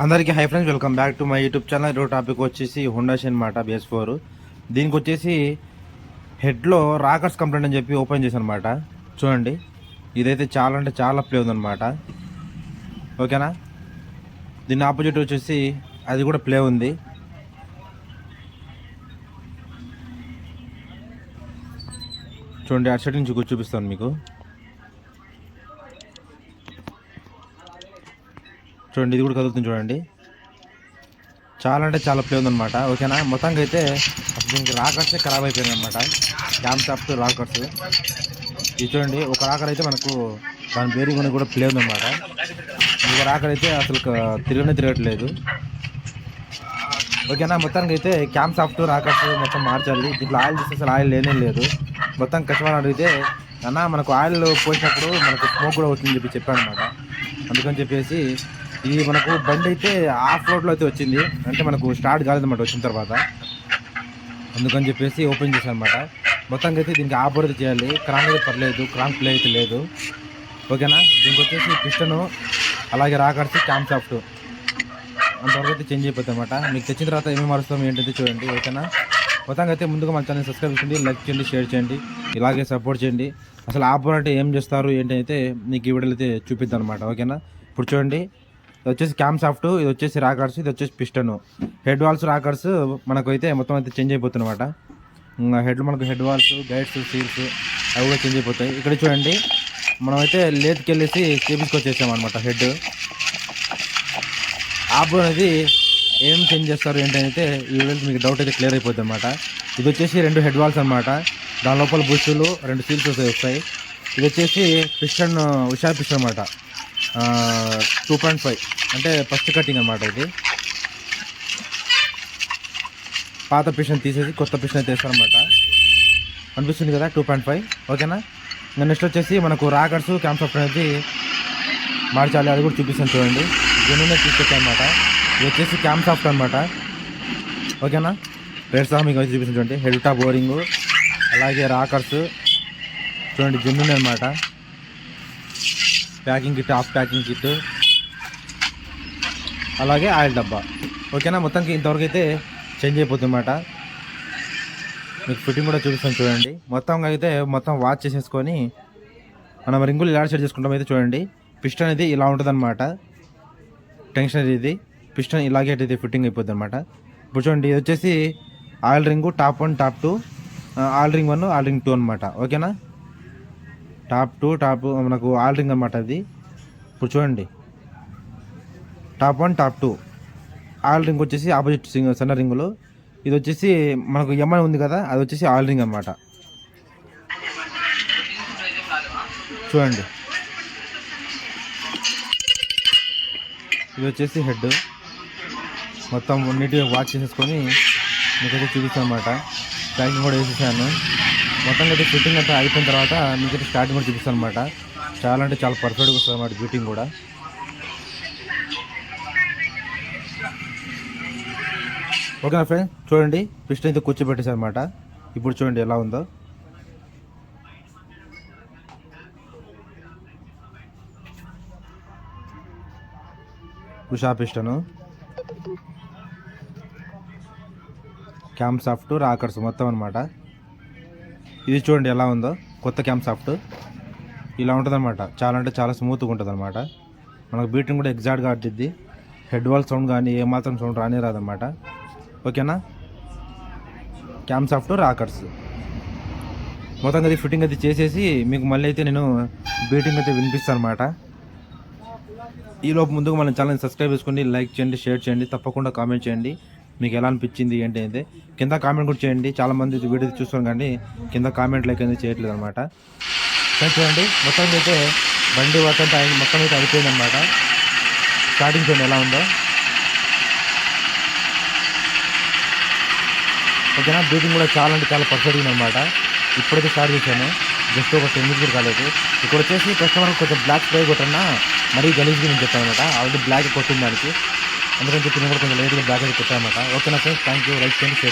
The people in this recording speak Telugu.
అందరికీ hi friends, welcome back to my YouTube channel. ఈరోజు టాపిక్ వచ్చేసి హోండా షైన్ మాట BS4. దీనికి వచ్చేసి హెడ్లో రాకర్స్ కంప్లైంట్ అని చెప్పి ఓపెన్ చేశాను అనమాట. చూడండి, ఇదైతే చాలా అంటే చాలా ప్లే ఉందన్నమాట. ఓకేనా, దీని ఆపోజిట్ వచ్చేసి అది కూడా ప్లే ఉంది. చూడండి, అటు సైడ్ నుంచి చూపిస్తాను మీకు. చూడండి, ఇది కూడా కదులుతుంది. చూడండి, చాలా అంటే చాలా ప్లే ఉందన్నమాట. ఓకేనా, మొత్తంగా అయితే దీనికి రాకర్సే ఖరాబ్ అయిపోయింది అనమాట. క్యామ్ సాఫ్ట్ రాకర్స్ ఇది చూడండి. ఒక రాకర్ అయితే మనకు దాని బేరింగ్ కూడా ప్లే ఉందన్నమాట. ఇంకొక రాకర్ అయితే అసలు తిరగట్లేదు. ఓకేనా, మొత్తానికి అయితే క్యామ్ సాఫ్ట్ రాకర్స్ మొత్తం మార్చాలి. దీంట్లో ఆయిల్ తీస్తే అసలు ఆయిల్ లేనే లేదు. మొత్తం కస్టమర్ అడిగితే అన్న మనకు ఆయిల్ పోసినప్పుడు మనకు స్మోక్ కూడా అవుతుందని చెప్పాను అనమాట. అందుకని చెప్పేసి ఇది మనకు బండి అయితే ఆఫ్ రోడ్లో అయితే వచ్చింది, అంటే మనకు స్టార్ట్ కాలేదన్నమాట వచ్చిన తర్వాత. అందుకని చెప్పేసి ఓపెన్ చేశాను అనమాట. మొత్తంగా అయితే దీనికి ఆపరేట్ చేయాలి. క్రాంక్ అయితే పర్లేదు, క్రాంక్ ప్లే అయితే లేదు. ఓకేనా, దీనికి వచ్చేసి పిస్టను అలాగే రాకర్స్ క్యామ్ సాఫ్ట్ అంతవరకు అయితే చేంజ్ అయిపోతుంది అనమాట. మీకు తెచ్చిన తర్వాత ఏమేమి మారుస్తాం ఏంటంటే చూడండి. ఓకేనా, మొత్తంగా అయితే ముందుగా మన ఛానల్ సబ్స్క్రైబ్ చేయండి, లైక్ చేయండి, షేర్ చేయండి, ఇలాగే సపోర్ట్ చేయండి. అసలు ఆపరేట్ ఏం చేస్తారు ఏంటైతే మీకు ఈ వీడియోలో అయితే చూపిద్దాం అనమాట. ఓకేనా, ఇప్పుడు చూడండి, ఇది వచ్చేసి క్యామ్ సాఫ్ట్, ఇది వచ్చేసి రాకర్స్, ఇది వచ్చేసి పిస్టన్. హెడ్ వాల్స్ రాకర్స్ మనకు అయితే మొత్తం అయితే చేంజ్ అయిపోతుంది అనమాట. మనకు హెడ్ వాల్స్, గైడ్స్, సీల్స్ అవి కూడా చేంజ్ అయిపోతాయి. ఇక్కడ చూడండి, మనమైతే లేత్కి వెళ్ళేసి చేపించుకొచ్చేసాం అనమాట. హెడ్ ఆప్ అనేది ఏం చేంజ్ చేస్తారు ఏంటంటే ఈ వీడియోకి మీకు డౌట్ అయితే క్లియర్ అయిపోతుంది అనమాట. ఇది వచ్చేసి 2 హెడ్ వాల్స్ అనమాట. దాని లోపల బుష్లు 2 సీల్స్ వస్తాయి. ఇది వచ్చేసి పిస్టన్, ఉషా పిస్టన్ అనమాట. 2.5 అంటే ఫస్ట్ కటింగ్ అనమాట. ఇది పాత పిస్టన్ తీసేసి కొత్త పిస్టన్ అయితే వేస్తారనమాట. అనిపిస్తుంది కదా, 2.5. ఓకేనా, నెక్స్ట్ వచ్చేసి మనకు రాకర్స్ క్యామ్ సాఫ్ట్ అనేది మార్చాలి, అది కూడా చూపిస్తాను చూడండి. దీనినే తీసుకొచ్చాను అనమాట. ఇది వచ్చేసి క్యామ్ సాఫ్ట్ అనమాట. ఓకేనా, రేట్ సహా మీకు అయితే చూపిస్తాను చూడండి. హెడ్ టాప్ బోరింగ్ అలాగే రాకర్స్ చూడండి, జెన్యూన్ అనమాట. Packing kit, of packing kit, అలాగే ఆయిల్ డబ్బా. ఓకేనా, మొత్తానికి ఇంతవరకు అయితే చేంజ్ అయిపోతుంది అన్నమాట. మీకు ఫిట్టింగ్ కూడా చూపిస్తాను చూడండి. మొత్తం వాచ్ చేసేసుకొని మనం రింగులు ఇలా సెట్ చేసుకుంటాం. అయితే చూడండి, పిస్టన్ అనేది ఇలా ఉంటుంది అనమాట. టెన్షన్ ఇది పిస్టన్ ఇలాగే అయితే ఫిట్టింగ్ అయిపోద్ది అనమాట. ఇప్పుడు చూడండి, ఇది వచ్చేసి oil ring top 1 top 2, oil ring 1 oil ring 2 అనమాట. ఓకేనా, టాప్ 2 మనకు ఆయిల్ రింగ్ అనమాట అది. ఇప్పుడు చూడండి, టాప్ 1 టాప్ 2 ఆయిల్ రింగ్ వచ్చేసి ఆపోజిట్ సన్న రింగులు. ఇది వచ్చేసి మనకు ఎంఐ ఉంది కదా, అది వచ్చేసి ఆయిల్ రింగ్ అనమాట. చూడండి, ఇది వచ్చేసి హెడ్. మొత్తం నీట్గా వాచ్ చేసేసుకొని మీకైతే చూపిస్తాను అనమాట. ప్యాకింగ్ కూడా వేసేసాను. మొత్తం అయితే ఫిట్టింగ్ అంతా అయిపోయిన తర్వాత మీకైతే స్టార్టింగ్ కూడా చూపిస్తాను అనమాట. చాలా అంటే చాలా పర్ఫెక్ట్గా వస్తుంది అన్నమాట ఫిట్టింగ్ కూడా. ఓకేనా ఫ్రెండ్స్, చూడండి, పిస్టన్ అయితే కూర్చోబెట్టేసాను అనమాట. ఇప్పుడు చూడండి ఎలా ఉందో. Usha piston, cam soft, rockers మొత్తం అనమాట. ఇది చూడండి ఎలా ఉందో. కొత్త క్యామ్ సాఫ్ట్ ఇలా ఉంటుంది అనమాట. చాలా అంటే చాలా స్మూత్గా ఉంటుంది అనమాట. మనకు బీటింగ్ కూడా ఎగ్జాక్ట్గా అడ్డిద్ది. హెడ్ వాల్ సౌండ్ కానీ ఏమాత్రం సౌండ్ రానే రాదనమాట. ఓకేనా, క్యామ్ సాఫ్ట్, రాకర్స్ మొత్తం అది ఫిట్టింగ్ అయితే చేసేసి మీకు మళ్ళీ అయితే నేను బీటింగ్ అయితే వినిపిస్తాను అనమాట. ఈలోపు ముందుగా మన ఛానల్ని సబ్స్క్రైబ్ చేసుకోండి, లైక్ చేయండి, షేర్ చేయండి, తప్పకుండా కామెంట్ చేయండి మీకు ఎలా అనిపించింది ఏంటి అయితే. కింద కామెంట్ కూడా చేయండి. చాలామంది వీడియో చూస్తాం కానీ కింద కామెంట్ లైక్ అనేది చేయట్లేదు అనమాట. చూడండి, మొత్తం అయితే బండి మొత్తం అయితే అయిపోయింది అనమాట. స్టార్టింగ్ చూడండి ఎలా ఉందో. ఓకేనా, బ్రీతింగ్ కూడా చాలా అంటే చాలా పర్ఫెక్ట్గా ఉందన్నమాట. ఇప్పుడైతే స్టార్ట్ చేశాను, జస్ట్ ఒక 10 minutes కూడా కాలేదు. ఇక్కడ వచ్చేసి కస్టమర్ కొంచెం బ్లాక్ స్ప్రే కొట్టన్నా మరీ గలీజ్గా నేను చెప్పాను అనమాట. ఆల్రెడీ బ్లాక్ కొట్టింది దానికి, అందుకని చెప్పి నేను కూడా కొంచెం లైట్గా బ్లాక్ అయితే కొట్టాను అనమాట. ఓకేనా ఫ్రెండ్స్, థ్యాంక్ యూ, లైక్ చేయండి, షేర్